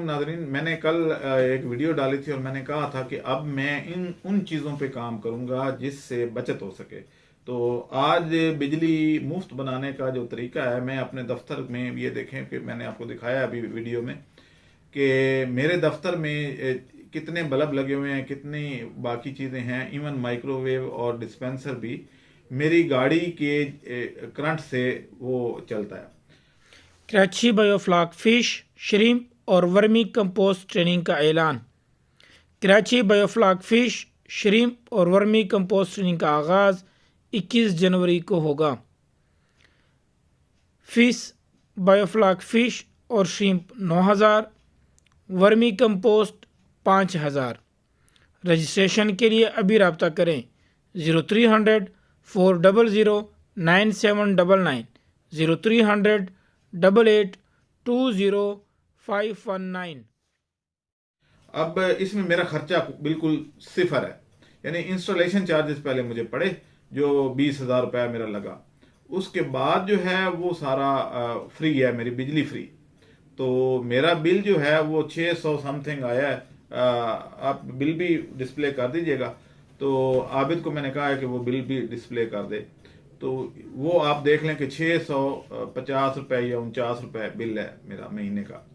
नाज़रीन, मैंने कल एक वीडियो डाली थी और मैंने कहा था कि अब मैं उन चीज़ों पे काम करूंगा जिससे बचत हो सके। तो आज बिजली मुफ्त बनाने का जो तरीका है, मैं अपने दफ्तर में, ये देखें कि मैंने आपको दिखाया अभी वीडियो में कि मेरे दफ्तर में कितने बल्ब लगे हुए हैं, कितनी बाकी चीज़ें हैं, इवन माइक्रोवेव और डिस्पेंसर भी मेरी गाड़ी के करंट से वो चलता है। कराची बायोफ्लॉक फिश, श्रिम्प और वर्मी कंपोस्ट ट्रेनिंग का ऐलान। कराची बायोफ्लॉक फिश, श्रिम्प और वर्मी कंपोस्ट ट्रेनिंग का आगाज़ 21 जनवरी को होगा। फिश बायोफ्लॉक फिश और श्रिम्प 9000, वर्मी कंपोस्ट 5000। रजिस्ट्रेशन के लिए अभी रब्ता करें 0300 400 9799, 0300 8820 519। अब इसमें मेरा खर्चा बिल्कुल सिफर है, यानी इंस्टॉलेशन चार्जेस पहले मुझे पड़े जो 20,000 रुपया मेरा लगा। उसके बाद जो है वो सारा फ्री है, मेरी बिजली फ्री। तो मेरा बिल जो है वो 600 समथिंग आया है। आप बिल भी डिस्प्ले कर दीजिएगा। तो आबिद को मैंने कहा है कि वो बिल भी डिस्प्ले कर दे, तो वो आप देख लें कि 650 रुपये या 49 रुपये बिल है मेरा महीने का।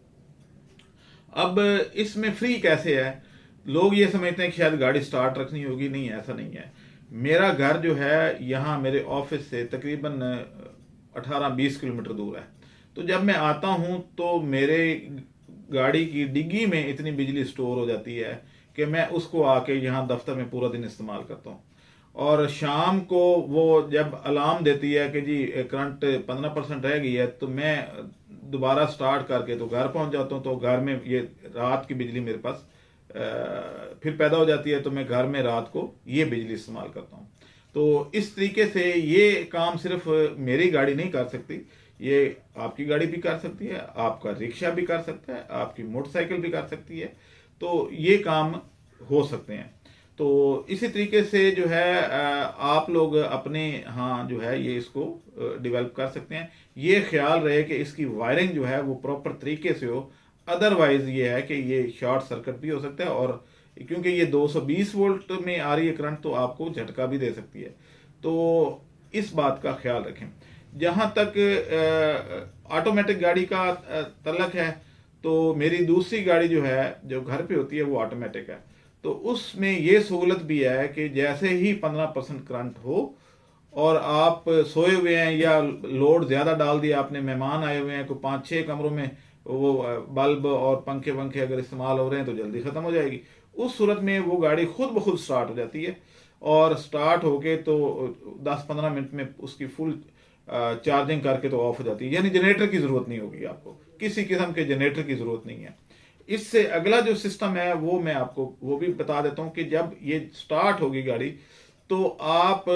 अब इसमें फ्री कैसे है? लोग ये समझते हैं कि शायद गाड़ी स्टार्ट रखनी होगी। नहीं, ऐसा नहीं है। मेरा घर जो है यहाँ मेरे ऑफिस से तकरीबन 18-20 किलोमीटर दूर है। तो जब मैं आता हूँ तो मेरे गाड़ी की डिग्गी में इतनी बिजली स्टोर हो जाती है कि मैं उसको आके यहाँ दफ्तर में पूरा दिन इस्तेमाल करता हूँ। और शाम को वो जब अलार्म देती है कि जी करंट 15% रह गई है, तो मैं दोबारा स्टार्ट करके तो घर पहुंच जाता हूँ। तो घर में ये रात की बिजली मेरे पास फिर पैदा हो जाती है, तो मैं घर में रात को ये बिजली इस्तेमाल करता हूँ। तो इस तरीके से ये काम सिर्फ मेरी गाड़ी नहीं कर सकती, ये आपकी गाड़ी भी कर सकती है, आपका रिक्शा भी कर सकता है, आपकी मोटरसाइकिल भी कर सकती है। तो ये काम हो सकते हैं। तो इसी तरीके से जो है आप लोग अपने यहाँ जो है ये इसको डेवलप कर सकते हैं। ये ख्याल रहे कि इसकी वायरिंग जो है वो प्रॉपर तरीके से हो। अदरवाइज ये है कि ये शॉर्ट सर्किट भी हो सकता है, और क्योंकि ये 220 वोल्ट में आ रही है करंट, तो आपको झटका भी दे सकती है। तो इस बात का ख्याल रखें। जहां तक ऑटोमेटिक गाड़ी का तल्लक है, तो मेरी दूसरी गाड़ी जो है जो घर पे होती है वो ऑटोमेटिक है। तो उसमें ये सहूलत भी है कि जैसे ही 15% करंट हो और आप सोए हुए हैं या लोड ज्यादा डाल दिया आपने, मेहमान आए हुए हैं, कोई 5-6 कमरों में वो बल्ब और पंखे वंखे अगर इस्तेमाल हो रहे हैं, तो जल्दी खत्म हो जाएगी। उस सूरत में वो गाड़ी खुद ब खुद स्टार्ट हो जाती है, और स्टार्ट होके तो 10-15 मिनट में उसकी फुल चार्जिंग करके तो ऑफ हो जाती है। यानी जनरेटर की जरूरत नहीं होगी, आपको किसी किस्म के जनरेटर की जरूरत नहीं है। इससे अगला जो सिस्टम है वो मैं आपको वो भी बता देता हूं कि जब ये स्टार्ट होगी गाड़ी, तो आप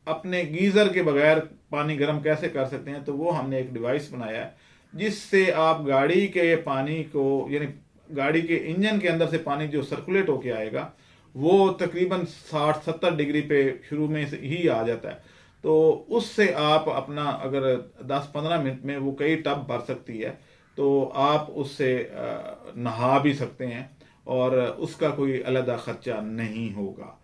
अपने गीजर के बगैर पानी गर्म कैसे कर सकते हैं। तो वो हमने एक डिवाइस बनाया है जिससे आप गाड़ी के पानी को, यानी गाड़ी के इंजन के अंदर से पानी जो सर्कुलेट होके आएगा, वो तकरीबन 60-70 डिग्री पे शुरू में से ही आ जाता है। तो उससे आप अपना अगर 10-15 मिनट में वो कई टब भर सकती है, तो आप उससे नहा भी सकते हैं और उसका कोई अलग खर्चा नहीं होगा।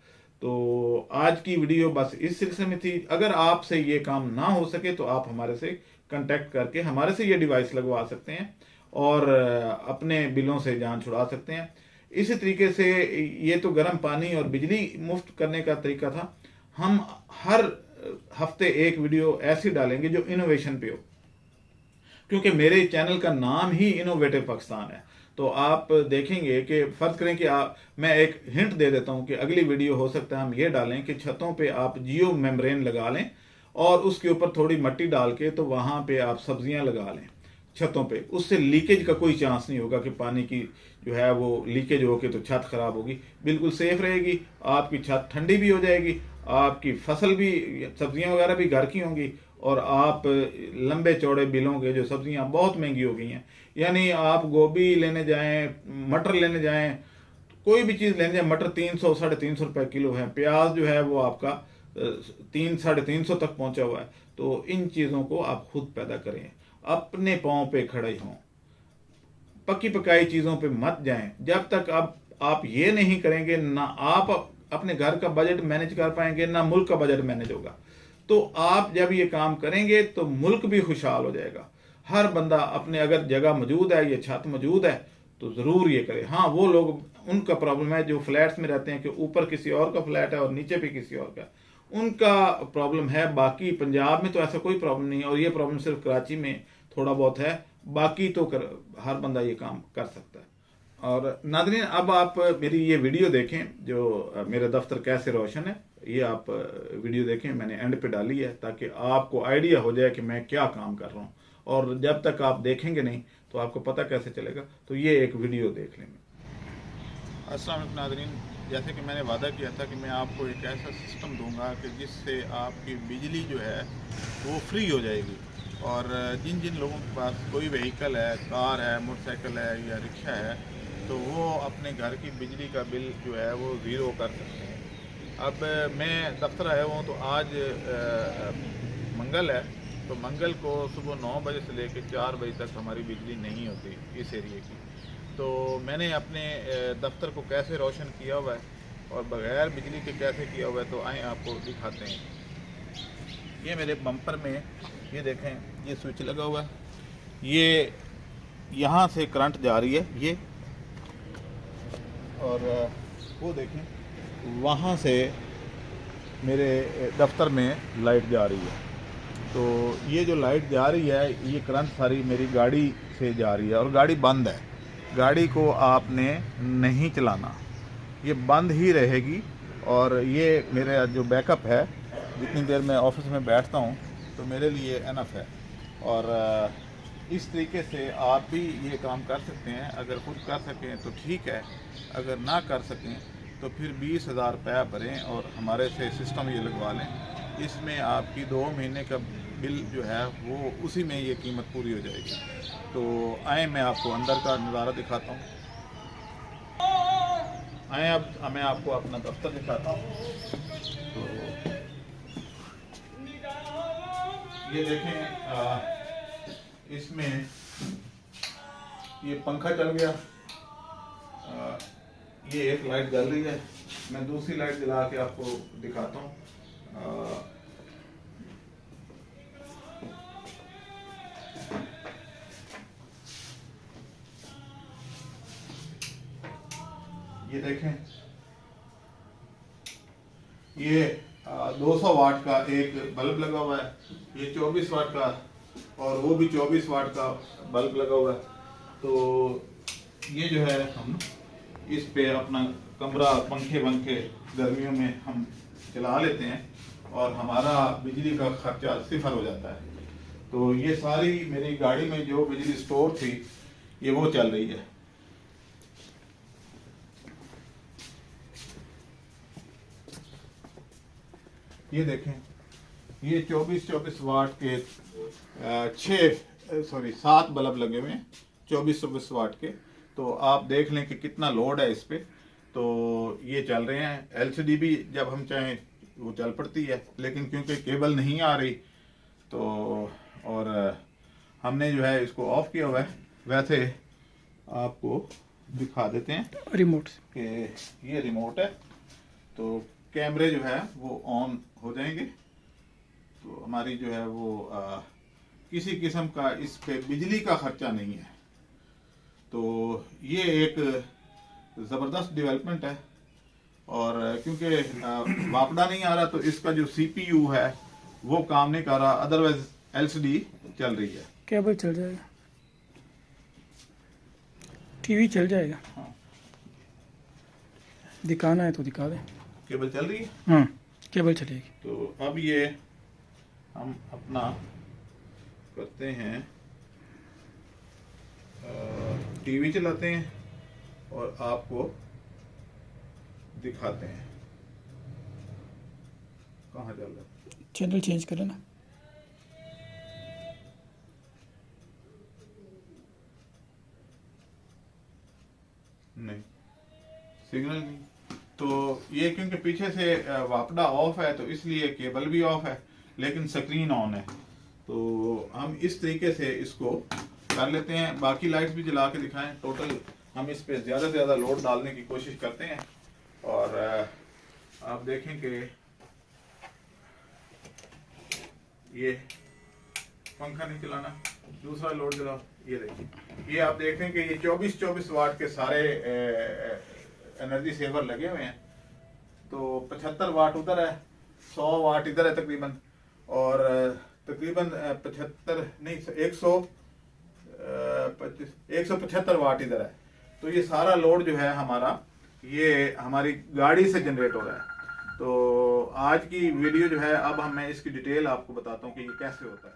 तो आज की वीडियो बस इस सिलसिले में थी। अगर आपसे ये काम ना हो सके तो आप हमारे से कांटेक्ट करके हमारे से ये डिवाइस लगवा सकते हैं और अपने बिलों से जान छुड़ा सकते हैं। इसी तरीके से ये तो गर्म पानी और बिजली मुफ्त करने का तरीका था। हम हर हफ्ते एक वीडियो ऐसी डालेंगे जो इनोवेशन पे हो, क्योंकि मेरे चैनल का नाम ही इनोवेटिव पाकिस्तान है। तो आप देखेंगे कि फर्ज करें कि मैं एक हिंट दे देता हूं कि अगली वीडियो हो सकता है हम ये डालें कि छतों पे आप जियो मेम्ब्रेन लगा लें और उसके ऊपर थोड़ी मिट्टी डाल के तो वहां पे आप सब्जियां लगा लें छतों पे। उससे लीकेज का कोई चांस नहीं होगा कि पानी की जो है वो लीकेज होके तो छत खराब होगी, बिल्कुल सेफ रहेगी। आपकी छत ठंडी भी हो जाएगी, आपकी फसल भी, सब्जियां वगैरह भी घर की होंगी, और आप लंबे चौड़े बिलों के, जो सब्जियां बहुत महंगी हो गई हैं, यानी आप गोभी लेने जाएं, मटर लेने जाएं, कोई भी चीज लेने जाएं, मटर 300-350 रुपए किलो है, प्याज जो है वो आपका 300-350 तक पहुंचा हुआ है। तो इन चीजों को आप खुद पैदा करें, अपने पांव पे खड़े हों। पक्की पकाई चीज़ों पे मत जाएं। जब तक आप ये नहीं करेंगे, ना आप अपने घर का बजट मैनेज कर पाएंगे, ना मुल्क का बजट मैनेज होगा। तो आप जब ये काम करेंगे तो मुल्क भी खुशहाल हो जाएगा। हर बंदा अपने, अगर जगह मौजूद है, ये छत मौजूद है, तो ज़रूर ये करे। हाँ, वो लोग, उनका प्रॉब्लम है जो फ्लैट्स में रहते हैं कि ऊपर किसी और का फ्लैट है और नीचे भी किसी और का, उनका प्रॉब्लम है। बाकी पंजाब में तो ऐसा कोई प्रॉब्लम नहीं है, और ये प्रॉब्लम सिर्फ कराची में थोड़ा बहुत है। बाकी तो हर बंदा ये काम कर सकता है। और नाज़रीन, अब आप मेरी ये वीडियो देखें जो मेरा दफ्तर कैसे रोशन है। ये आप वीडियो देखें, मैंने एंड पे डाली है ताकि आपको आइडिया हो जाए कि मैं क्या काम कर रहा हूँ। और जब तक आप देखेंगे नहीं तो आपको पता कैसे चलेगा। तो ये एक वीडियो देख लें। अस्सलाम वालेकुम नाज़रीन, जैसे कि मैंने वादा किया था कि मैं आपको एक ऐसा सिस्टम दूंगा कि जिससे आपकी बिजली जो है वो फ्री हो जाएगी। और जिन जिन लोगों के पास कोई व्हीकल है, कार है, मोटरसाइकिल है या रिक्शा है, तो वो अपने घर की बिजली का बिल जो है वो ज़ीरो कर सकते हैं। अब मैं दफ्तर आया हुआ हूँ, तो आज मंगल है, तो मंगल को सुबह 9 बजे से लेकर 4 बजे तक हमारी बिजली नहीं होती इस एरिए की। तो मैंने अपने दफ्तर को कैसे रोशन किया हुआ है और बग़ैर बिजली के कैसे किया हुआ है, तो आए आपको दिखाते हैं। ये मेरे बम्पर में ये देखें, ये स्विच लगा हुआ है, ये यहाँ से करंट जा रही है ये, और वो देखें वहाँ से मेरे दफ्तर में लाइट जा रही है। तो ये जो लाइट जा रही है, ये करंट सारी मेरी गाड़ी से जा रही है, और गाड़ी बंद है। गाड़ी को आपने नहीं चलाना, ये बंद ही रहेगी। और ये मेरा जो बैकअप है, जितनी देर मैं ऑफिस में बैठता हूँ तो मेरे लिए एनफ है। और इस तरीके से आप भी ये काम कर सकते हैं। अगर खुद कर सकें तो ठीक है, अगर ना कर सकें तो फिर 20,000 रुपया भरें और हमारे से सिस्टम ये लगवा लें। इसमें आपकी 2 महीने का बिल जो है वो उसी में ये कीमत पूरी हो जाएगी। तो आए, मैं आपको अंदर का नज़ारा दिखाता हूँ। आए, अब मैं आपको अपना दफ्तर दिखाता हूँ। तो ये देखें, इसमें ये पंखा चल गया, ये एक लाइट जल रही है। मैं दूसरी लाइट जला के आपको दिखाता हूँ। ये देखें, ये 200 वाट का एक बल्ब लगा हुआ है, ये 24 वाट का, और वो भी 24 वाट का बल्ब लगा हुआ है। तो ये जो है हम इस पे अपना कमरा पंखे गर्मियों में हम चला लेते हैं और हमारा बिजली का खर्चा सिफर हो जाता है। तो ये सारी मेरी गाड़ी में जो बिजली स्टोर थी, ये वो चल रही है। ये देखें, ये 24 वाट के 7 बल्ब लगे हुए हैं, 24 वाट के। तो आप देख लें कि कितना लोड है इस पे। तो ये चल रहे हैं। एलसीडी भी जब हम चाहें वो चल पड़ती है, लेकिन क्योंकि केबल नहीं आ रही तो, और हमने जो है इसको ऑफ किया हुआ है। वैसे आपको दिखा देते हैं रिमोट कि ये रिमोट है, तो कैमरे जो है वो ऑन हो जाएंगे। तो हमारी जो है वो किसी किस्म का इस पे बिजली का खर्चा नहीं है। तो ये एक ज़बरदस्त डेवलपमेंट है। और क्योंकि वापडा नहीं आ रहा, तो इसका जो CPU है वो काम नहीं कर रहा, अदरवाइज LCD चल रही है। केबल चल जाएगा, टीवी चल जाएगा। हाँ, दिखाना है तो दिखा दें। केबल चल रही है। हाँ, केबल चलेगी। तो अब ये हम अपना करते हैं, टीवी चलाते हैं और आपको दिखाते हैं कहाँ चल रहा है। चैनल चेंज करें ना। नहीं, सिग्नल नहीं। तो ये क्योंकि पीछे से वापडा ऑफ है, तो इसलिए केबल भी ऑफ है, लेकिन स्क्रीन ऑन है। तो हम इस तरीके से इसको कर लेते हैं। बाकी लाइट्स भी जला के दिखाएं। टोटल हम इस पे ज़्यादा से ज़्यादा लोड डालने की कोशिश करते हैं। और आप देखें कि ये पंखा नहीं चलाना, दूसरा लोड जलाओ। ये देखिए, ये आप देख रहे हैं कि ये 24 वाट के सारे एनर्जी सेवर लगे हुए हैं। तो 75 वाट उधर है, 100 वाट इधर है तकरीबन, और तकरीबन 75 नहीं 175 वाट इधर है। तो ये सारा लोड जो है हमारा, ये हमारी गाड़ी से जनरेट हो रहा है। तो आज की वीडियो जो है, अब मैं इसकी डिटेल आपको बताता हूँ कि ये कैसे होता है।